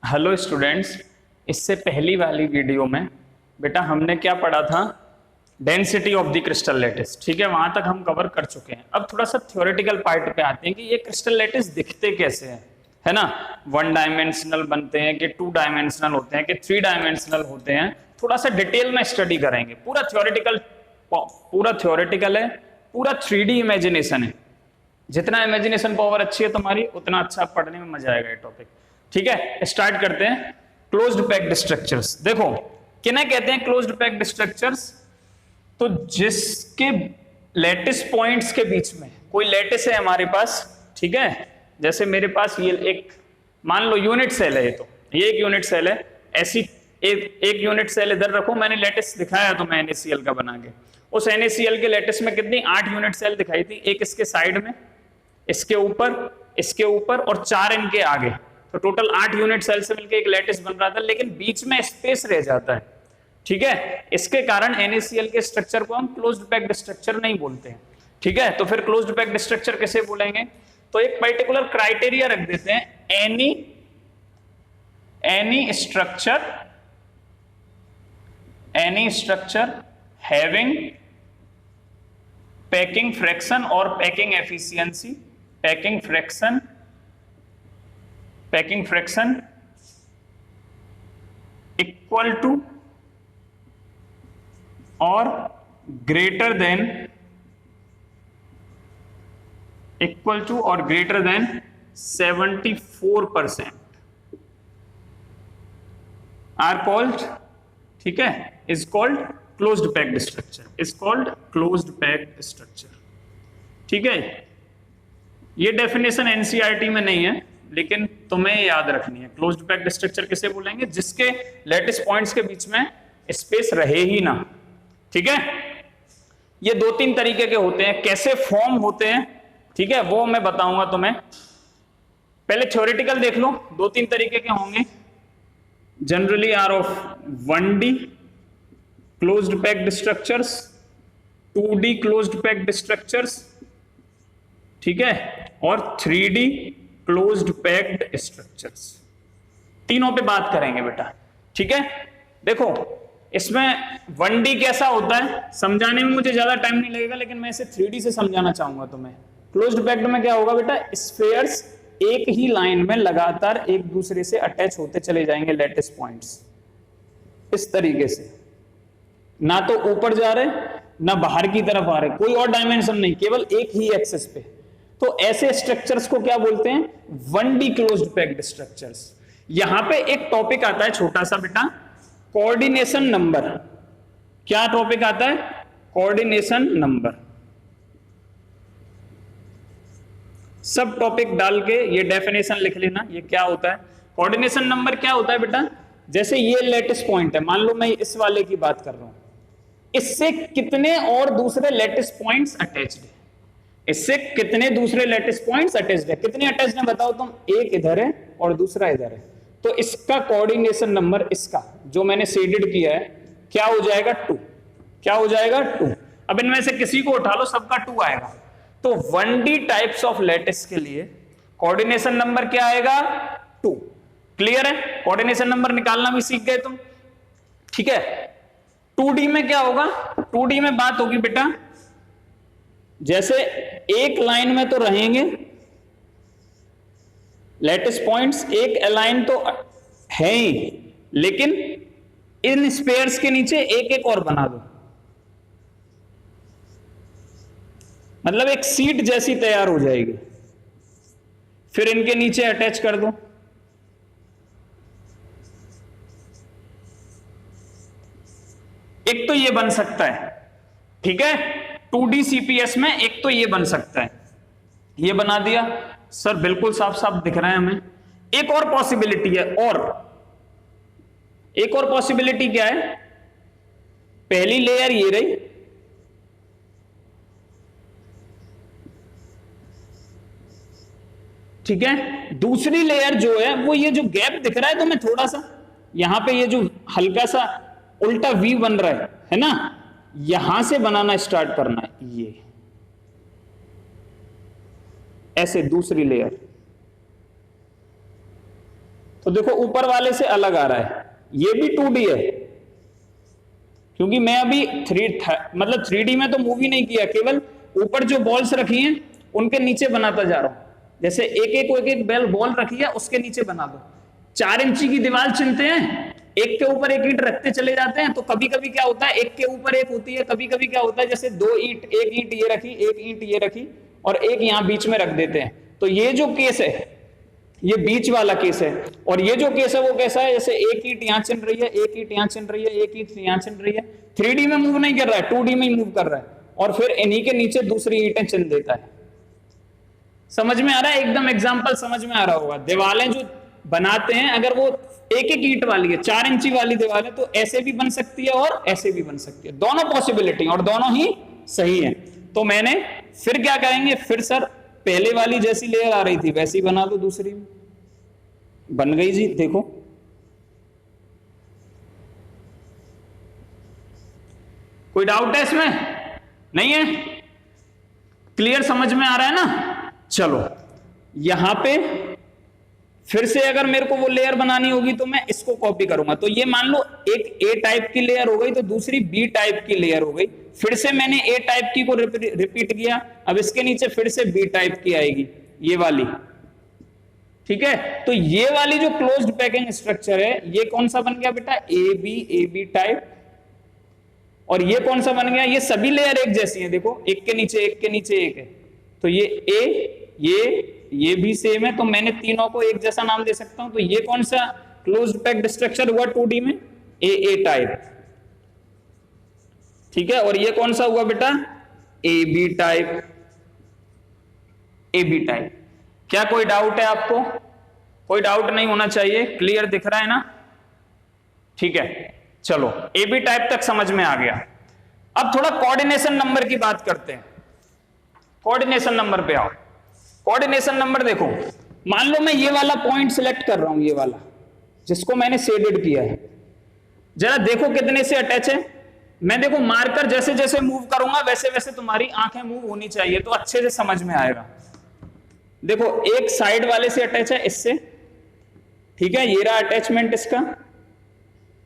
Hello students. इससे पहली वाली वीडियो में बेटा हमने क्या पढ़ा था? Density of the crystal lattice. ठीक है, वहां तक हम कवर कर चुके हैं। अब थोड़ा सा थ्योरेटिकल पार्ट पे आते हैं कि ये क्रिस्टल लैटिस दिखते कैसे हैं, है ना। वन डायमेंशनल बनते हैं कि टू डायमेंशनल होते हैं कि थ्री डायमेंशनल होते हैं, थोड़ा सा डिटेल में स्टडी करेंगे। पूरा थ्योरेटिकल है, पूरा 3D इमेजिनेशन है। जितना इमेजिनेशन पावर अच्छी है तुम्हारी, उतना अच्छा पढ़ने में मजा आएगा ये टॉपिक। ठीक है, स्टार्ट करते हैं। क्लोज्ड पैक्ड स्ट्रक्चर्स देखो किन्हें कहते हैं क्लोज्ड पैक्ड स्ट्रक्चर्स। तो जिसके लैटिस पॉइंट्स के बीच में कोई लैटिस है हमारे पास, ठीक है। जैसे मेरे पास ये एक मान लो यूनिट सेल है, ये एक यूनिट सेल है। ऐसी एक यूनिट सेल इधर रखो, मैंने लैटिस दिखाया तो मैं NaCl का बना के। उस NaCl के लैटिस में कितनी 8 यूनिट सेल दिखाई थी, एक इसके साइड में, इसके ऊपर और 4 इनके आगे। तो टोटल 8 यूनिट सेल से मिलकर एक लैटिस बन रहा था, लेकिन बीच में स्पेस रह जाता है। ठीक है, इसके कारण NaCl के स्ट्रक्चर को हम क्लोज्ड पैक्ड स्ट्रक्चर नहीं बोलते हैं। ठीक है, तो फिर क्लोज्ड पैक्ड स्ट्रक्चर कैसे बोलेंगे? तो एक पर्टिकुलर क्राइटेरिया रख देते हैं, any structure having packing fraction और packing efficiency, packing fraction equal to और ग्रेटर देन 74% आर कॉल्ड, ठीक है, is called closed packed structure. ठीक है, ये डेफिनेशन NCERT में नहीं है, लेकिन तुम्हें याद रखनी है। क्लोज्ड पैक्ड स्ट्रक्चर किसे बोलेंगे? जिसके लैटिस पॉइंट्स के बीच में स्पेस रहे ही ना। ठीक है, ये 2-3 तरीके के होते हैं। कैसे फॉर्म होते हैं, ठीक है, वो मैं बताऊंगा तुम्हें। पहले थ्योरेटिकल देख लो। 2-3 तरीके के होंगे। Generally are of 1D closed packed structures, 2D closed packed structures, ठीक है, और 3D क्लोज्ड पैक्ड स्ट्रक्चर्स। तीनों पे बात करेंगे बेटा। ठीक है, देखो इसमें 1D कैसा होता है समझाने में मुझे ज्यादा टाइम नहीं लगेगा, लेकिन मैं इसे 3D से समझाना चाहूंगा तुम्हें। क्लोज्ड पैक्ड में क्या होगा बेटा? स्फीयर्स एक ही लाइन में लगातार एक दूसरे से अटैच होते चले जाएंगे, लैटिस पॉइंट्स इस तरीके से, ना तो ऊपर जा रहे ना बाहर की तरफ आ रहे, कोई और डायमेंशन नहीं, केवल एक ही एक्सिस पे। तो ऐसे स्ट्रक्चर्स को क्या बोलते हैं? 1D closed packed structures. यहां पे एक टॉपिक आता है छोटा सा बेटा, कोऑर्डिनेशन नंबर। क्या टॉपिक आता है? Coordination number. सब टॉपिक डाल के ये डेफिनेशन लिख लेना, ये क्या होता है। कोऑर्डिनेशन नंबर क्या होता है बेटा? जैसे ये लैटिस पॉइंट है, मान लो मैं इस वाले की बात कर रहा हूं, इससे कितने और दूसरे लैटिस पॉइंट्स अटैच्ड है, इससे कितने दूसरे लैटिस पॉइंट्स अटैच्ड है, कितने अटैच्ड है बताओ तुम? एक इधर है और दूसरा इधर है, तो इसका कोऑर्डिनेशन नंबर, इसका जो मैंने शेडेड किया है, क्या हो जाएगा? 2। क्या हो जाएगा? 2। अब इनमें से किसी को उठा लो, सबका 2 आएगा। तो 1D टाइप्स ऑफ लैटिस के लिए कोऑर्डिनेशन नंबर क्या आएगा? 2। क्लियर है? कोऑर्डिनेशन नंबर निकालना भी सीख गए तुम। ठीक है, 2D में क्या होगा? 2D में बात होगी बेटा, जैसे एक लाइन में तो रहेंगे लैटिस पॉइंट्स, एक अलाइन तो है ही, लेकिन इन स्पेयर्स के नीचे एक एक और बना दो, मतलब एक सीट जैसी तैयार हो जाएगी। फिर इनके नीचे अटैच कर दो। एक तो ये बन सकता है, ठीक है, 2D CPS में एक तो ये बन सकता है, ये बना दिया। सर बिल्कुल साफ साफ दिख रहा है हमें। एक और पॉसिबिलिटी है, और एक और पॉसिबिलिटी क्या है? पहली लेयर ये रही, ठीक है, दूसरी लेयर जो है वो ये जो गैप दिख रहा है तुम्हें थोड़ा सा, यहां पे ये जो हल्का सा उल्टा V बन रहा है ना, यहां से बनाना स्टार्ट करना है। ये ऐसे दूसरी लेयर, तो देखो ऊपर वाले से अलग आ रहा है, ये भी 2D है, क्योंकि मैं अभी मतलब 3D में तो मूवी नहीं किया, केवल ऊपर जो बॉल्स रखी हैं उनके नीचे बनाता जा रहा हूं। जैसे एक बॉल रखी है, उसके नीचे बना दो। 4 इंची की दीवार चुनते हैं, एक के ऊपर एक ईंट रखते चले जाते हैं, तो कभी कभी क्या होता है एक के ऊपर एक होती है, कभी कभी क्या होता है जैसे 2 ईंट, एक ईंट ये रखी, एक ईंट ये रखी और एक यहां बीच में रख देते हैं। तो ये जो केस है ये बीच वाला केस है, और ये जो केस है वो कैसा है, जैसे एक ईंट यहां चिन रही है, एक ईंट यहां चिन रही है, एक ईंट यहां चिन रही है। 3D में मूव नहीं कर रहा है, 2D में ही मूव कर रहा है, और फिर इन्हीं के नीचे दूसरी ईंटें चिन देता है। समझ में आ रहा है? एकदम एग्जाम्पल समझ में आ रहा होगा। दीवारें जो बनाते हैं अगर वो एक एक ईंट वाली है, 4 इंची वाली दीवार है, तो ऐसे भी बन सकती है और ऐसे भी बन सकती है, दोनों पॉसिबिलिटी और दोनों ही सही है। तो मैंने फिर क्या करेंगे, फिर सर पहले वाली जैसी लेयर आ रही थी वैसी बना दो, दूसरी बन गई जी। देखो कोई डाउट है इसमें? नहीं है? क्लियर समझ में आ रहा है ना? चलो यहां पे फिर से अगर मेरे को वो लेयर बनानी होगी तो मैं इसको कॉपी करूंगा। तो ये मान लो एक ए टाइप की लेयर हो गई, तो दूसरी बी टाइप की लेयर हो गई। फिर से मैंने ए टाइप की को रिपीट किया, अब इसके नीचे फिर से बी टाइप की आएगी, ये वाली। ठीक है, तो ये वाली जो क्लोज्ड पैकिंग स्ट्रक्चर है ये कौन सा बन गया बेटा, ए बी टाइप। और ये कौन सा बन गया, ये सभी लेयर एक जैसी हैं, देखो एक के नीचे एक के नीचे एक है। तो ये ए, ये भी सेम है, तो मैंने तीनों को एक जैसा नाम दे सकता हूं। तो ये कौन सा क्लोज्ड पैक्ड स्ट्रक्चर हुआ 2D में, ए टाइप। ठीक है, और ये कौन सा हुआ बेटा, ए बी टाइप। क्या कोई डाउट है आपको? कोई डाउट नहीं होना चाहिए, क्लियर दिख रहा है ना? ठीक है, चलो ए बी टाइप तक समझ में आ गया। अब थोड़ा कोऑर्डिनेशन नंबर की बात करते हैं। कोऑर्डिनेशन नंबर पे आओ। कोऑर्डिनेशन नंबर देखो, मान लो मैं ये वाला पॉइंट सिलेक्ट कर रहा हूं, ये वाला जिसको मैंने शेडेड किया है, जरा देखो कितने से अटैच है। मैं देखो मार्कर जैसे जैसे मूव करूंगा वैसे वैसे तुम्हारी आंखें मूव होनी चाहिए, तो अच्छे से समझ में आएगा। देखो एक साइड वाले से अटैच है, इससे, ठीक है, ये रहा अटैचमेंट इसका।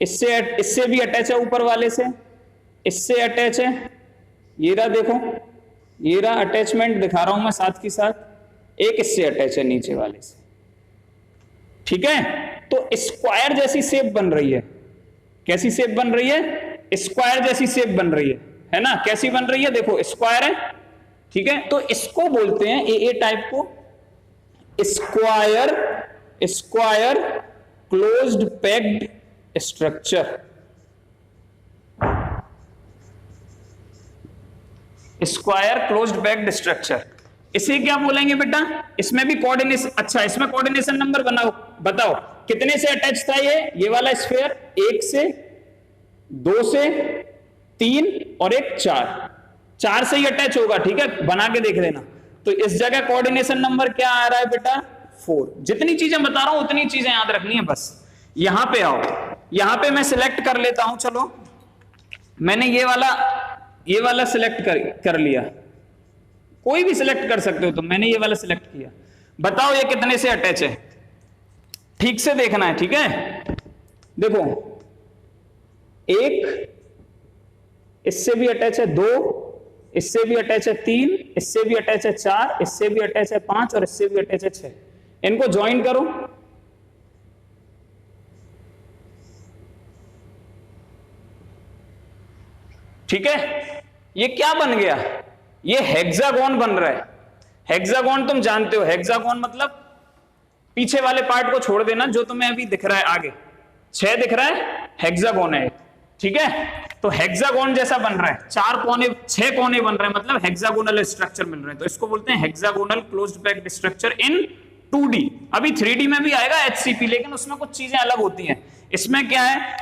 इससे भी अटैच है, ऊपर वाले से, इससे अटैच है, ये रहा, देखो ये रहा अटैचमेंट दिखा रहा हूं मैं साथ के साथ। एक इससे अटैच है नीचे वाले से। ठीक है, तो स्क्वायर जैसी शेप बन रही है। कैसी शेप बन रही है, स्क्वायर जैसी शेप बन रही है ना? कैसी बन रही है, देखो स्क्वायर है। ठीक है, तो इसको बोलते हैं ए टाइप को square closed packed structure. Square closed packed structure, इसे क्या बोलेंगे बेटा? इसमें भी कोऑर्डिनेशन, अच्छा इसमें कोऑर्डिनेशन नंबर बताओ कितने से अटैच था ये वाला स्फीयर? 1 से, 2 से, 3 और एक 4 से ही अटैच होगा। ठीक है, बना के देख लेना। तो इस जगह कोऑर्डिनेशन नंबर क्या आ रहा है बेटा, 4। जितनी चीजें बता रहा हूं उतनी चीजें याद रखनी है बस। यहां पे आओ, यहां पे मैं सिलेक्ट कर लेता हूं। चलो मैंने ये वाला सिलेक्ट कर लिया, कोई भी सिलेक्ट कर सकते हो, तो मैंने ये वाला सिलेक्ट किया। बताओ ये कितने से अटैच है, ठीक से देखना है। ठीक है, देखो 1 इससे भी अटैच है, 2 इससे भी अटैच है, 3 इससे भी अटैच है, 4 इससे भी अटैच है, 5 और इससे भी अटैच है 6। इनको ज्वाइन करो। ठीक है, ये क्या बन गया, ये हेक्सागोन बन रहा है। हेक्सागोन तुम जानते हो, हेक्सागोन मतलब पीछे वाले पार्ट को छोड़ देना, जो तुम्हें अभी दिख रहा है आगे 6 दिख रहा है, हेक्सागोन है। ठीक है, तो हेक्सागोन जैसा बन रहा है, 4 कोने 6 कोने बन रहे हैं, मतलब हेक्सागोनल स्ट्रक्चर मिल रहे हैं। तो इसको बोलते हैं hexagonal closed packed structure in 2D। अभी 3D में भी आएगा HCP, लेकिन उसमें कुछ चीजें अलग होती हैं। इसमें क्या है,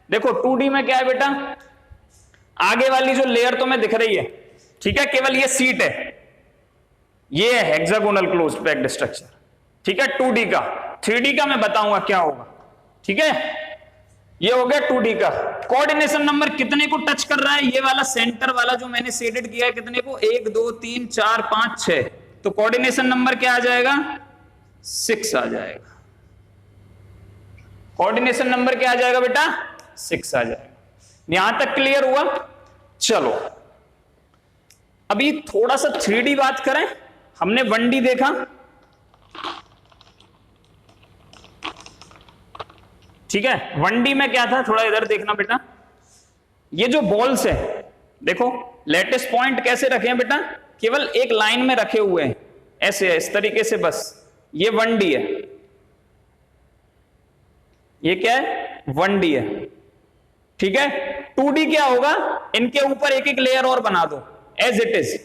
देखो 2D में क्या है बेटा, आगे वाली जो लेयर तुम्हें दिख रही है, ठीक है, केवल ये सीट है, ये है हेक्सागोनल क्लोज्ड पैक्ड स्ट्रक्चर। ठीक है, 2D का। 3D का मैं बताऊंगा क्या होगा। ठीक है, ये हो गया 2D का। कोऑर्डिनेशन नंबर कितने को टच कर रहा है, ये वाला सेंटर वाला जो मैंने शेडेड किया है, कितने को, 1 2 3 4 5 6। तो कोऑर्डिनेशन नंबर क्या आ जाएगा, 6 आ जाएगा। कोऑर्डिनेशन नंबर क्या आ जाएगा बेटा? 6 आ जाएगा। यहां तक क्लियर हुआ? चलो अभी थोड़ा सा 3D बात करें। हमने 1D देखा, ठीक है। 1D में क्या था, थोड़ा इधर देखना बेटा। ये जो बॉल्स है देखो, लेटिस पॉइंट कैसे रखे हैं बेटा? केवल एक लाइन में रखे हुए हैं, ऐसे है, इस तरीके से, बस। ये 1D है, ये क्या है? 1D है, ठीक है। 2D क्या होगा? इनके ऊपर एक एक लेयर और बना दो एज इट इज,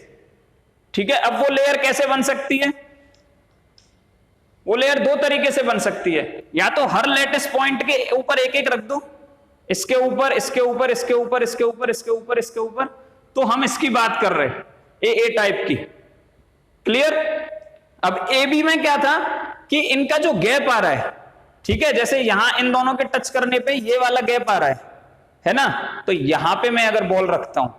ठीक है। अब वो लेयर कैसे बन सकती है? वो लेयर दो तरीके से बन सकती है। या तो हर लेटिस पॉइंट के ऊपर एक एक रख दो, इसके ऊपर, इसके ऊपर, इसके ऊपर, इसके ऊपर, इसके ऊपर, इसके ऊपर। तो हम इसकी बात कर रहे हैं, ए टाइप की। क्लियर? अब ए बी में क्या था कि इनका जो गैप आ रहा है, ठीक है, जैसे यहां इन दोनों के टच करने पे ये वाला गैप आ रहा है ना। तो यहां पे मैं अगर बॉल रखता हूं,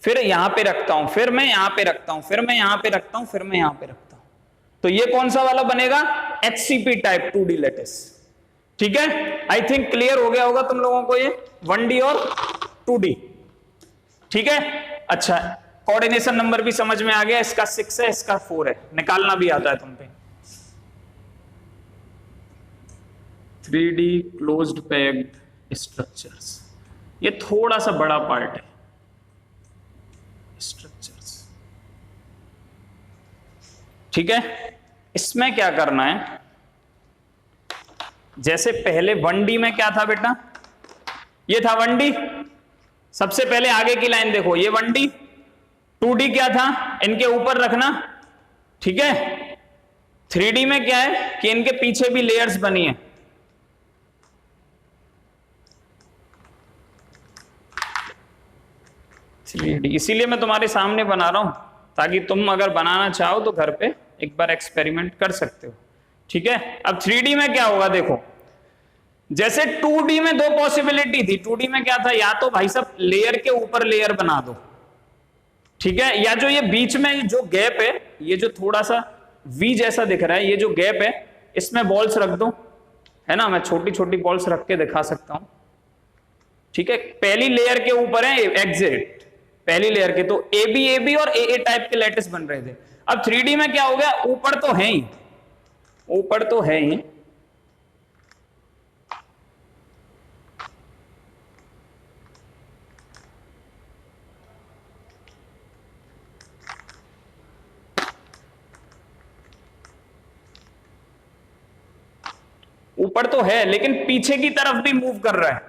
फिर यहां पे रखता हूं, फिर मैं यहां पे रखता हूं, फिर मैं यहां पे रखता हूं, फिर मैं यहां पे रखता हूं, तो ये कौन सा वाला बनेगा? HCP टाइप 2D लेटिस, ठीक है। आई थिंक क्लियर हो गया होगा तुम लोगों को ये 1D और 2D, ठीक है। अच्छा, कोऑर्डिनेशन नंबर भी समझ में आ गया। इसका 6 है, इसका 4 है, निकालना भी आता है तुम पे। 3D क्लोज्ड पैक्ड स्ट्रक्चर्स, ये थोड़ा सा बड़ा पार्ट है। स्ट्रक्चर्स, ठीक है। इसमें क्या करना है, जैसे पहले 1D में क्या था बेटा? ये था 1D। सबसे पहले आगे की लाइन देखो, ये 1D। 2D क्या था? इनके ऊपर रखना, ठीक है। 3D में क्या है कि इनके पीछे भी लेयर्स बनी है, इसीलिए मैं तुम्हारे सामने बना रहा हूं, ताकि तुम अगर बनाना चाहो तो घर पे एक बार एक्सपेरिमेंट कर सकते हो, ठीक है। अब 3D में क्या होगा देखो, जैसे 2D में दो पॉसिबिलिटी थी। 2D में क्या था, या तो भाई साहब लेयर के ऊपर लेयर बना दो, ठीक है, या जो ये बीच में जो गैप है, ये जो थोड़ा सा V जैसा दिख रहा है, ये जो गैप है, इसमें बॉल्स रख दो, है ना। मैं छोटी छोटी बॉल्स रख के दिखा सकता हूं, ठीक है। पहली लेयर के ऊपर है एग्जिट, पहली लेयर के, तो AB और AA टाइप के लेटिस बन रहे थे। अब 3D में क्या हो गया, ऊपर तो है ही, ऊपर तो है ही, ऊपर तो है, लेकिन पीछे की तरफ भी मूव कर रहा है,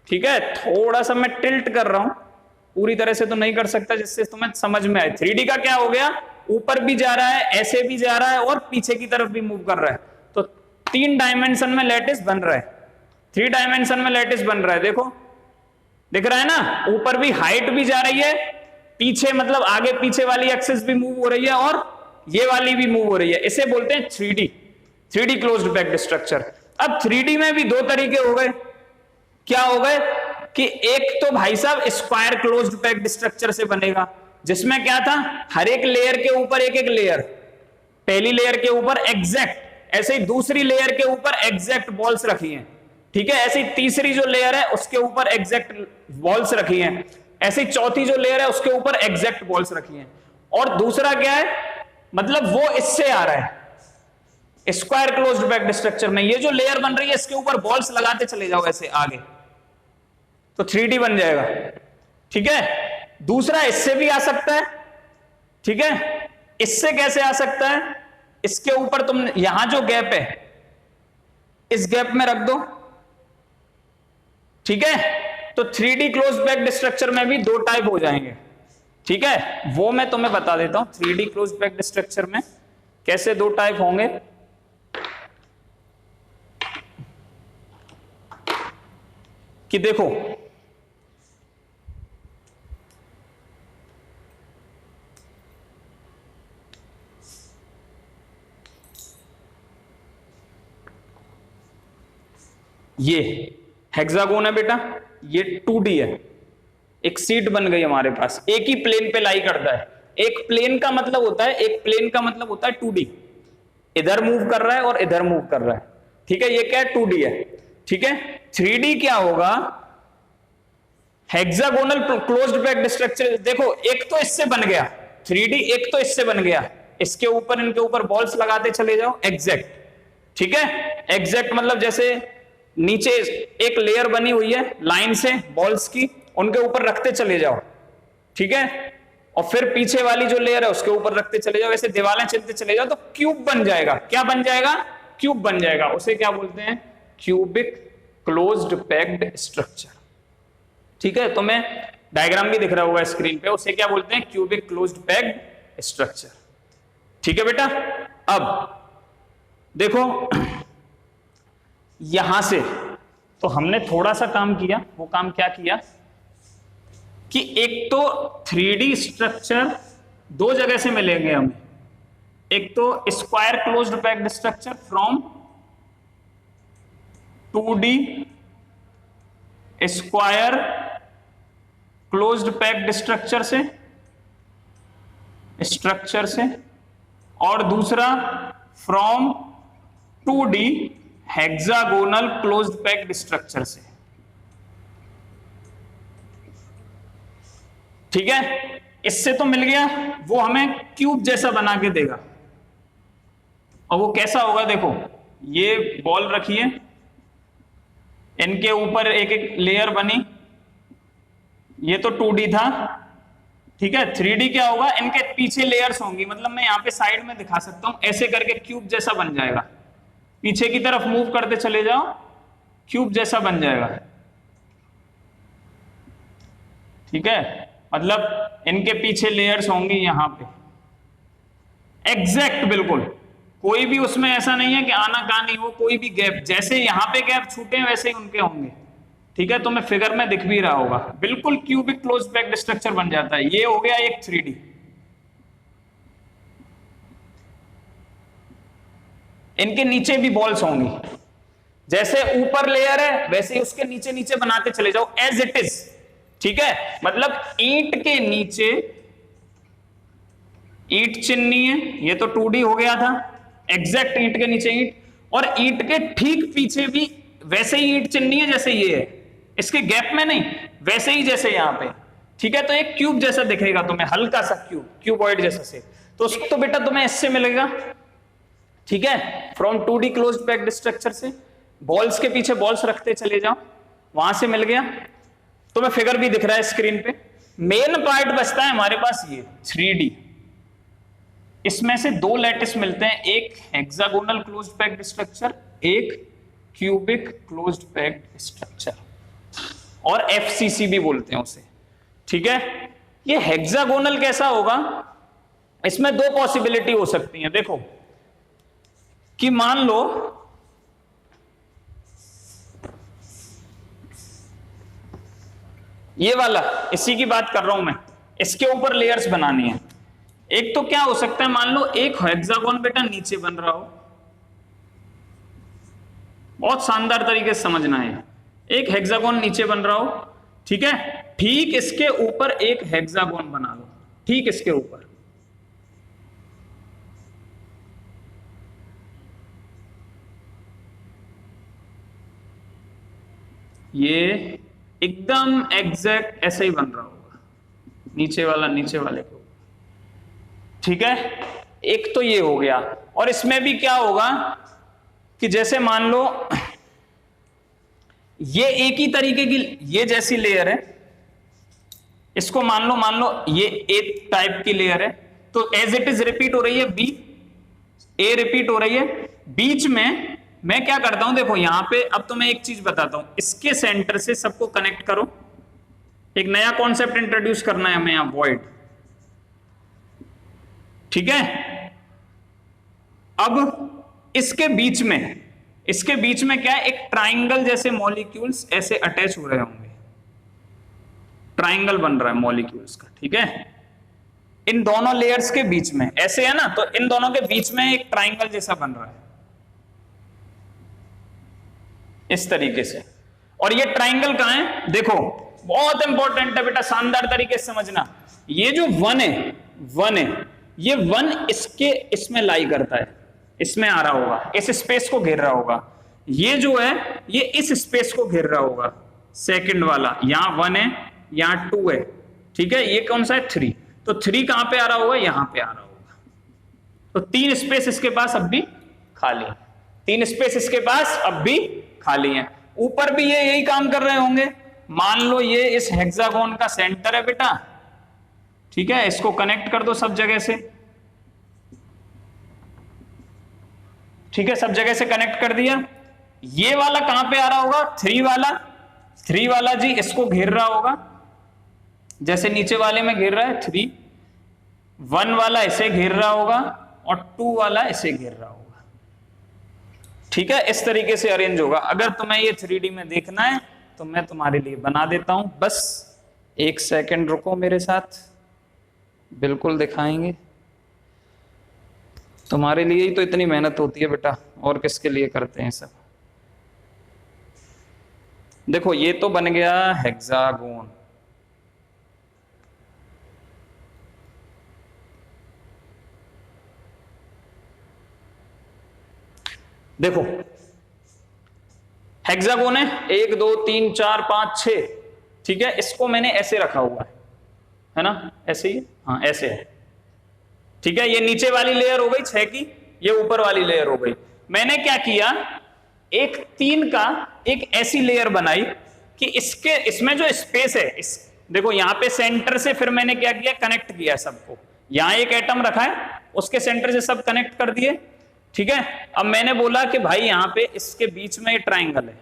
ठीक है। थोड़ा सा मैं टिल्ट कर रहा हूं, पूरी तरह से तो नहीं कर सकता जिससे तुम्हें समझ में आए। 3D का क्या हो गया, ऊपर भी जा रहा है, ऐसे भी जा रहा है, और पीछे की तरफ भी मूव कर रहा है। तो 3 डायमेंशन में लेटिस बन रहा है, 3 डायमेंशन में लेटिस बन रहा है। देखो दिख रहा है ना, ऊपर भी हाइट भी जा रही है, पीछे मतलब आगे पीछे वाली एक्सिस भी मूव हो रही है, और ये वाली भी मूव हो रही है। इसे बोलते हैं 3D क्लोज्ड पैक्ड स्ट्रक्चर। अब 3D में भी दो तरीके हो गए। क्या हो गए कि एक तो भाई साहब स्क्वायर क्लोज्ड पैक्ड स्ट्रक्चर से बनेगा, जिसमें क्या था, हर एक लेयर के ऊपर एक एक लेयर, पहली लेयर के ऊपर एग्जैक्ट, ऐसे ही दूसरी लेयर के ऊपर एग्जैक्ट बॉल्स रखी हैं, ठीक है। ऐसे ही तीसरी जो लेयर है उसके ऊपर एग्जैक्ट बॉल्स रखी हैं, ऐसे ही चौथी जो लेयर है उसके ऊपर एग्जैक्ट बॉल्स रखी हैं। और दूसरा क्या है, मतलब वो इससे आ रहा है स्क्वायर क्लोज्ड पैक्ड स्ट्रक्चर में, ये जो लेयर बन रही है इसके ऊपर बॉल्स लगाते चले जाओ ऐसे आगे, तो 3D बन जाएगा, ठीक है। दूसरा इससे भी आ सकता है, ठीक है। इससे कैसे आ सकता है, इसके ऊपर तुम यहां जो गैप है इस गैप में रख दो, ठीक है। तो 3D क्लोज्ड पैक्ड स्ट्रक्चर में भी दो टाइप हो जाएंगे, ठीक है। वो मैं तुम्हें बता देता हूं 3D क्लोज्ड पैक्ड स्ट्रक्चर में कैसे दो टाइप होंगे। कि देखो ये हेक्सागोन है बेटा, ये 2D है, एक सीट बन गई हमारे पास, एक ही प्लेन पे लाई करता है। एक प्लेन का मतलब होता है, एक प्लेन का मतलब होता है 2D, इधर मूव कर रहा है और इधर मूव कर रहा है। ठीक है, ये क्या है 2D है, ठीक है। 3D क्या होगा, हेक्सागोनल क्लोज्ड पैक्ड स्ट्रक्चर। देखो एक तो इससे बन गया 3D, एक तो इससे बन गया, इसके ऊपर इनके ऊपर बॉल्स लगाते चले जाओ, एग्जैक्ट, ठीक है। एग्जैक्ट मतलब जैसे नीचे एक लेयर बनी हुई है लाइन से बॉल्स की, उनके ऊपर रखते चले जाओ, ठीक है, और फिर पीछे वाली जो लेयर है उसके ऊपर रखते चले जाओ, ऐसे दीवारें चलते चले जाओ, तो क्यूब बन जाएगा। क्या बन जाएगा, क्यूब बन जाएगा। उसे क्या बोलते हैं, क्यूबिक क्लोज्ड पैक्ड स्ट्रक्चर, ठीक है। तो मैं डायग्राम भी दिख रहा होगा स्क्रीन पे, उसे क्या बोलते हैं, क्यूबिक क्लोज्ड पैक्ड स्ट्रक्चर, ठीक है बेटा। अब देखो यहां से तो हमने थोड़ा सा काम किया, वो काम क्या किया कि एक तो 3D स्ट्रक्चर दो जगह से मिलेंगे हमें, एक तो square closed packed structure from 2D square closed packed structure से, और दूसरा from 2D hexagonal closed packed structure से, ठीक है। इससे तो मिल गया, वो हमें क्यूब जैसा बना के देगा। और वो कैसा होगा, देखो ये बॉल रखी है, इनके ऊपर एक एक लेयर बनी, ये तो 2D था, ठीक है। 3D क्या होगा, इनके पीछे लेयर्स होंगी, मतलब मैं यहां पे साइड में दिखा सकता हूं, ऐसे करके क्यूब जैसा बन जाएगा, पीछे की तरफ मूव करते चले जाओ, क्यूब जैसा बन जाएगा, ठीक है। मतलब इनके पीछे लेयर्स होंगी यहां पे, एग्जैक्ट बिल्कुल, कोई भी उसमें ऐसा नहीं है कि आना कहानी हो, कोई भी गैप, जैसे यहां पे गैप छूटे वैसे ही उनके होंगे, ठीक है। तो मैं फिगर में दिख भी रहा होगा, बिल्कुल क्यूबिक क्लोज्ड पैक्ड स्ट्रक्चर बन जाता है। ये हो गया एक 3D। इनके नीचे भी बॉल्स होंगी, जैसे ऊपर लेयर है वैसे ही उसके नीचे नीचे बनाते चले जाओ, एज इट इज, ठीक है। मतलब ईंट के नीचे ईंट चिन्नी है, ये तो 2D हो गया था, एग्जैक्ट ईंट के नीचे ईंट, और ईंट के ठीक पीछे भी वैसे ही ईंट चिन्नी है जैसे ये है, इसके गैप में नहीं, वैसे ही जैसे यहां पे, ठीक है। तो एक क्यूब जैसा दिखेगा तुम्हें, हल्का सा क्यूब, क्यूबॉइड जैसा से, तो उसको तो बेटा तुम्हें इससे मिलेगा, ठीक है। From 2D closed packed structure से बॉल्स के पीछे बॉल्स रखते चले जाओ, वहां से मिल गया। तो मैं फिगर भी दिख रहा है स्क्रीन पे। मेन पार्ट बचता है हमारे पास ये 3D, इसमें से दो लैटिस मिलते हैं, एक हेक्सागोनल क्लोज्ड पैक्ड स्ट्रक्चर, एक क्यूबिक क्लोज्ड पैक्ड स्ट्रक्चर, और FCC भी बोलते हैं उसे, ठीक है। ये हेक्सागोनल कैसा होगा, इसमें दो पॉसिबिलिटी हो सकती है। देखो कि मान लो ये वाला, इसी की बात कर रहा हूं मैं, इसके ऊपर लेयर्स बनानी है। एक तो क्या हो सकता है, मान लो एक हेक्सागोन बेटा नीचे बन रहा हो, बहुत शानदार तरीके से समझना है, एक हेक्सागोन नीचे बन रहा हो, ठीक है, ठीक इसके ऊपर एक हेक्सागोन बना लो, ठीक इसके ऊपर, ये एकदम एग्जैक्ट ऐसे ही बन रहा होगा, नीचे वाला नीचे वाले को, ठीक है। एक तो ये हो गया, और इसमें भी क्या होगा कि जैसे मान लो ये एक ही तरीके की ये जैसी लेयर है, इसको मान लो ये ए टाइप की लेयर है, तो एज इट इज रिपीट हो रही है बी, ए रिपीट हो रही है, बीच में मैं क्या करता हूं, देखो यहां पे अब तो मैं एक चीज बताता हूं, इसके सेंटर से सबको कनेक्ट करो, एक नया कॉन्सेप्ट इंट्रोड्यूस करना है हमें यहां, वॉइड, ठीक है। अब इसके बीच में क्या है, एक ट्राइंगल जैसे मॉलिक्यूल्स ऐसे अटैच हो रहे होंगे, ट्राइंगल बन रहा है मॉलिक्यूल्स का, ठीक है। इन दोनों लेयर्स के बीच में ऐसे है ना, तो इन दोनों के बीच में एक ट्राइंगल जैसा बन रहा है इस तरीके से, और ये ट्राइंगल कहां है, देखो बहुत इंपॉर्टेंट है बेटा, शानदार तरीके से समझना। ये जो वन है, ये वन इसमें लाई करता है, इसमें आ रहा होगा, इस स्पेस को घेर रहा होगा। ये जो है ये इस स्पेस को घेर रहा होगा, सेकंड वाला, यहां 1 है यहां 2 है, ठीक है। ये कौन सा है 3, तो 3 कहां पे आ रहा होगा, यहां पे आ रहा होगा। तो 3 स्पेस इसके पास अब भी खाली है, 3 स्पेस इसके पास अब भी खाली है। ऊपर भी ये यही काम कर रहे होंगे। मान लो ये इस हेक्सागोन का सेंटर है बेटा, ठीक है, इसको कनेक्ट कर दो सब जगह से, ठीक है, सब जगह से कनेक्ट कर दिया। ये वाला कहां पे आ रहा होगा, 3 वाला जी इसको घेर रहा होगा, जैसे नीचे वाले में घेर रहा है 3, 1 वाला इसे घेर रहा होगा और 2 वाला इसे घेर रहा होगा, ठीक है। इस तरीके से अरेंज होगा। अगर तुम्हें ये 3D में देखना है तो मैं तुम्हारे लिए बना देता हूं, बस 1 सेकंड रुको मेरे साथ, बिल्कुल दिखाएंगे। तुम्हारे लिए ही तो इतनी मेहनत होती है बेटा, और किसके लिए करते हैं सब। देखो ये तो बन गया हेक्सागोन, देखो हेक्सागोन है, 1 2 3 4 5 6, ठीक है। इसको मैंने ऐसे रखा हुआ है ना, ऐसे ही, हाँ ऐसे है, ठीक है। ये नीचे वाली लेयर हो गई 6 की, ये ऊपर वाली लेयर हो गई। मैंने क्या किया, एक 3 का एक ऐसी लेयर बनाई कि इसमें जो स्पेस है, इस देखो यहां पे सेंटर से फिर मैंने क्या किया, कनेक्ट किया सबको। यहां एक एटम रखा है, उसके सेंटर से सब कनेक्ट कर दिए, ठीक है। अब मैंने बोला कि भाई यहां पे इसके बीच में ये ट्राइंगल है,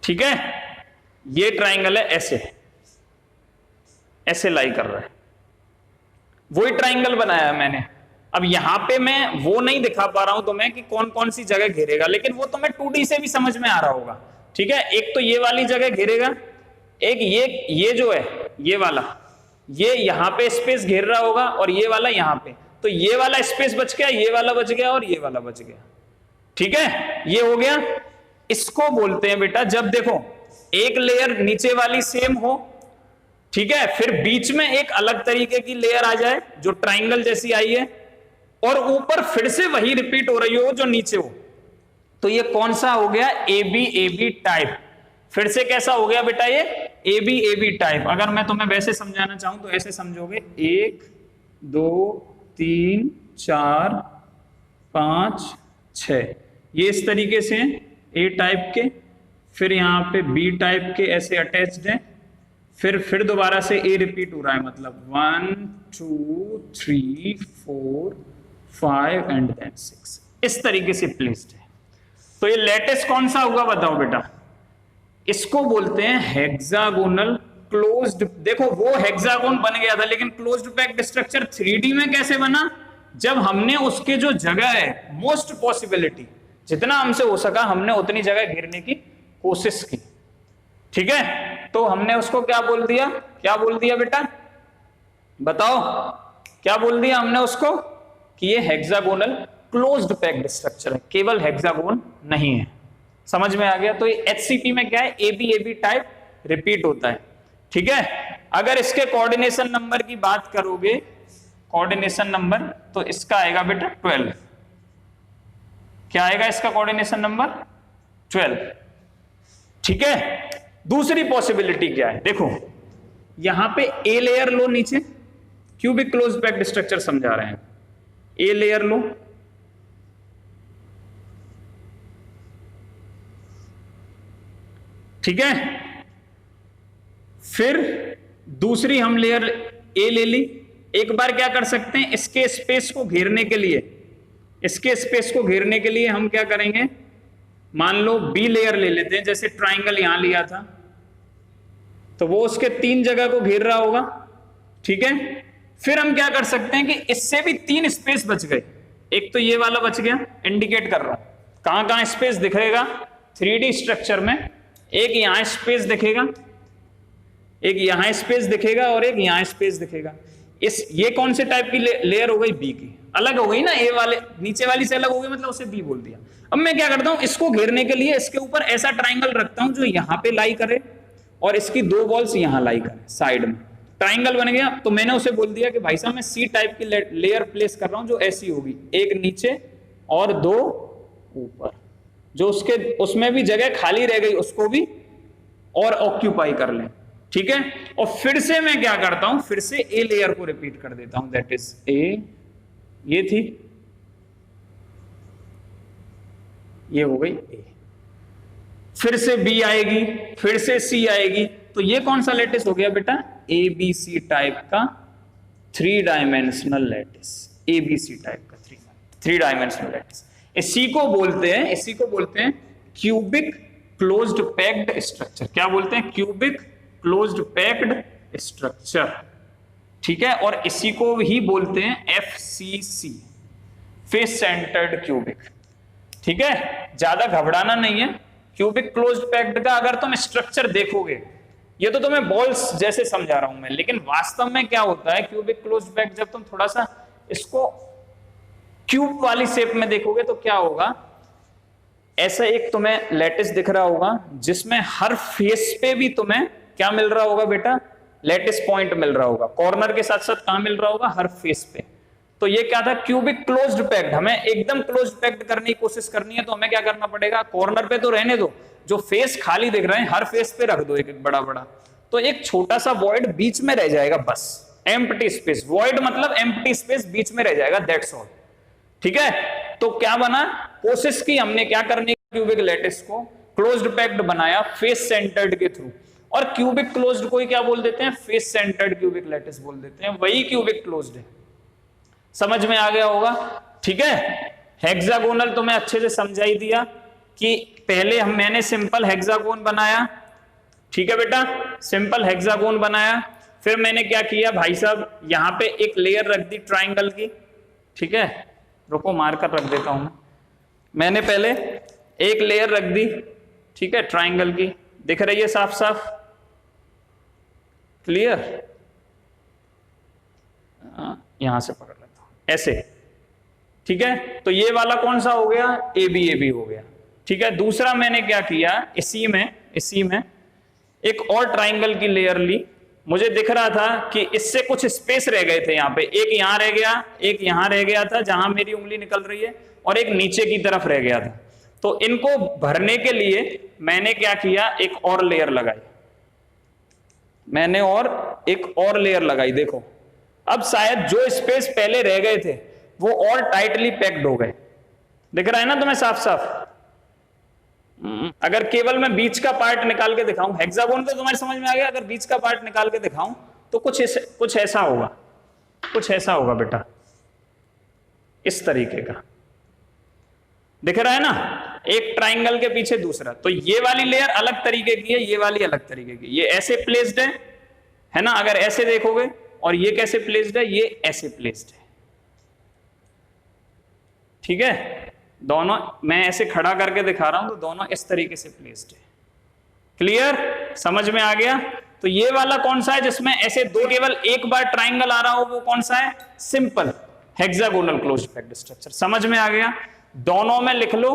ठीक है, ये ट्राइंगल है, ऐसे लाई कर रहा है, वही ट्राइंगल बनाया है मैंने। अब यहां पे मैं वो नहीं दिखा पा रहा हूं तुम्हें कि कौन कौन सी जगह घेरेगा, लेकिन वो तुम्हें 2D से भी समझ में आ रहा होगा, ठीक है। एक तो ये वाली जगह घेरेगा, एक ये जो है ये वाला, ये यहां पे स्पेस घेर रहा होगा, और ये वाला यहां पे, तो ये वाला स्पेस बच गया, ये वाला बच गया और ये वाला बच गया, ठीक है। ये हो गया। इसको बोलते हैं बेटा, जब देखो एक लेयर नीचे वाली सेम हो, ठीक है, फिर बीच में एक अलग तरीके की लेयर आ जाए जो ट्राइंगल जैसी आई है, और ऊपर फिर से वही रिपीट हो रही हो जो नीचे हो, तो ये कौन सा हो गया, AB टाइप। फिर से कैसा हो गया बेटा, ये AB टाइप। अगर मैं तुम्हें वैसे समझाना चाहूं तो ऐसे समझोगे, 1 2 3 4 5 6, ये इस तरीके से A टाइप के, फिर यहां पे B टाइप के ऐसे अटैच्ड है, फिर दोबारा से A रिपीट हो रहा है, मतलब 1 2 3 4 5 एंड देन 6, इस तरीके से प्लेस्ड है। तो ये लेटेस्ट कौन सा होगा बताओ बेटा, इसको बोलते हैं हेक्सागोनल क्लोज्ड। देखो वो हेक्सागोन बन गया था, लेकिन क्लोज्ड पैक्ड स्ट्रक्चर 3D में कैसे बना, जब हमने उसके जो जगह है, मोस्ट पॉसिबिलिटी, जितना हमसे हो सका हमने उतनी जगह घेरने की कोशिश की, ठीक है। तो हमने उसको क्या बोल दिया, क्या बोल दिया बेटा, बताओ क्या बोल दिया हमने उसको, कि ये हेक्सागोनल क्लोज्ड पैक्ड स्ट्रक्चर है, केवल हेक्सागोन नहीं है। समझ में आ गया। तो ये HCP में क्या है, AB टाइप रिपीट होता है, ठीक है। अगर इसके कोऑर्डिनेशन नंबर की बात करोगे, कोऑर्डिनेशन नंबर, तो इसका आएगा बेटा 12। क्या आएगा इसका कोऑर्डिनेशन नंबर, 12, ठीक है। दूसरी पॉसिबिलिटी क्या है, देखो यहां पे A लेयर लो नीचे, क्यूबिक क्लोज्ड पैक्ड स्ट्रक्चर समझा रहे हैं, A लेयर लो, ठीक है। फिर दूसरी हम लेयर A ले ली। एक बार क्या कर सकते हैं, इसके स्पेस को घेरने के लिए, इसके स्पेस को घेरने के लिए हम क्या करेंगे, मान लो B लेयर ले लेते हैं, जैसे ट्राइंगल यहां लिया था, तो वो उसके 3 जगह को घेर रहा होगा, ठीक है। फिर हम क्या कर सकते हैं कि इससे भी 3 स्पेस बच गए, एक तो ये वाला बच गया, इंडिकेट कर रहा हूं कहां कहां स्पेस दिखेगा 3D स्ट्रक्चर में, एक यहां स्पेस दिखेगा, एक यहां स्पेस दिखेगा, और एक यहां स्पेस दिखेगा। ये कौन से टाइप की लेयर हो गई, B की, अलग हो गई ना, A वाले नीचे वाली से अलग हो गई, मतलब उसे B बोल दिया। अब मैं क्या करता हूं, इसको घेरने के लिए इसके ऊपर ऐसा ट्राइंगल रखता हूं जो यहां पे लाई करे, और इसकी 2 बॉल्स यहां लाई करे साइड में, ट्राइंगल बन गया, तो मैंने उसे बोल दिया कि भाई साहब मैं सी टाइप की लेयर प्लेस कर रहा हूं जो ऐसी होगी, एक नीचे और दो ऊपर, जो उसके उसमें भी जगह खाली रह गई उसको भी और ऑक्यूपाई कर लें, ठीक है। और फिर से मैं क्या करता हूं, फिर से ए लेयर को रिपीट कर देता हूं, दैट इज ए, ये थी, ये हो गई ए, फिर से बी आएगी, फिर से सी आएगी, तो ये कौन सा लैटिस हो गया बेटा, ए बी सी टाइप का 3 dimensional lattice, A B C type का 3 डायमेंशनल लैटिस। इसी को बोलते हैं, इसी को बोलते हैं क्यूबिक क्लोज्ड पैक्ड स्ट्रक्चर। क्या बोलते हैं, क्यूबिक क्लोज्ड पैक्ड स्ट्रक्चर, ठीक है। और इसी को ही बोलते हैं FCC, फेस सेंटर्ड क्यूबिक, ठीक है। ज्यादा घबराना नहीं है, क्यूबिक क्लोज्ड पैक्ड का अगर तुम स्ट्रक्चर देखोगे, ये तो तुम्हें बॉल्स जैसे समझा रहा हूं मैं, लेकिन वास्तव में क्या होता है क्यूबिक क्लोज्ड पैक्ड, जब तुम थोड़ा सा इसको क्यूब वाली शेप में देखोगे तो क्या होगा, ऐसा एक तुम्हें लैटिस दिख रहा होगा जिसमें हर फेस पे भी तुम्हें क्या मिल रहा होगा बेटा, लैटिस पॉइंट मिल रहा होगा, कॉर्नर के साथ साथ कहां मिल रहा होगा, हर फेस पे। तो ये क्या था, क्यूबिक क्लोज्ड पैक्ड। हमें एकदम क्लोज्ड पैक्ड करने की कोशिश करनी है तो हमें क्या करना पड़ेगा, कॉर्नर पे तो रहने दो, जो फेस खाली दिख रहे हैं हर फेस पे रख दो एक एक बड़ा बड़ा, तो एक छोटा सा वॉइड बीच में रह जाएगा, बस एम्प्टी स्पेस, वॉइड मतलब एम्प्टी स्पेस बीच में रह जाएगा, दैट्स ऑल, ठीक है। तो क्या बना, कोशिश की हमने क्या करने, क्यूबिक लैटिस को क्लोज्ड पैक्ड बनाया फेस सेंटर्ड के थ्रू, और क्यूबिक क्लोज्ड को ही क्या बोल देते हैं, फेस सेंटर्ड क्यूबिक लैटिस बोल देते हैं, वही क्यूबिक क्लोज्ड है। समझ में आ गया होगा, ठीक है। हेक्सागोनल तो मैं अच्छे से समझा ही दिया कि पहले मैंने सिंपल हेक्सागोन बनाया, ठीक है बेटा, सिंपल हेक्सागोन बनाया, फिर मैंने क्या किया भाई साहब, यहां पे एक लेयर रख दी ट्राइंगल की, ठीक है, रुको मार्कर रख देता हूं मैंने पहले एक लेयर रख दी, ठीक है, ट्राइंगल की, दिख रही है साफ साफ, क्लियर, यहां से पकड़ लेता हूं ऐसे, ठीक है। तो ये वाला कौन सा हो गया, ए बी हो गया, ठीक है। दूसरा मैंने क्या किया, इसी में एक और ट्राइंगल की लेयर ली, मुझे दिख रहा था कि इससे कुछ स्पेस रह गए थे, यहाँ पे एक यहां रह गया, एक यहां रह गया था जहां मेरी उंगली निकल रही है, और एक नीचे की तरफ रह गया था। तो इनको भरने के लिए मैंने क्या किया, एक और लेयर लगाई, मैंने और एक और लेयर लगाई, देखो अब शायद जो स्पेस पहले रह गए थे वो और टाइटली पैक्ड हो गए, दिख रहा है ना तुम्हें साफ साफ। अगर केवल मैं बीच का पार्ट निकाल के दिखाऊं, हेक्सागोन तो तुम्हारे समझ में आ गया, अगर बीच का पार्ट निकाल के दिखाऊं तो कुछ ऐसा होगा, कुछ ऐसा होगा बेटा, इस तरीके का दिख रहा है ना, एक ट्राइंगल के पीछे दूसरा। तो ये वाली लेयर अलग तरीके की है, ये वाली अलग तरीके की, ये ऐसे प्लेस्ड है ना, अगर ऐसे देखोगे, और ये कैसे प्लेस्ड है, ये ऐसे प्लेस्ड है, ठीक है। दोनों मैं ऐसे खड़ा करके दिखा रहा हूं तो दोनों इस तरीके से प्लेस्ड है, क्लियर, समझ में आ गया। तो ये वाला कौन सा है जिसमें ऐसे दो केवल एक बार ट्राइंगल आ रहा हो, वो कौन सा है, simple hexagonal closed packed structure, समझ में आ गया। दोनों में लिख लो,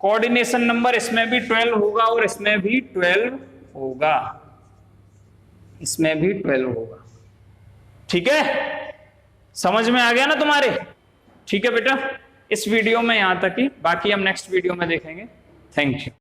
कोऑर्डिनेशन नंबर इसमें भी 12 होगा और इसमें भी 12 होगा, इसमें भी 12 होगा, ठीक है, समझ में आ गया ना तुम्हारे, ठीक है बेटा। इस वीडियो में यहां तक ही, बाकी हम नेक्स्ट वीडियो में देखेंगे। Thank you.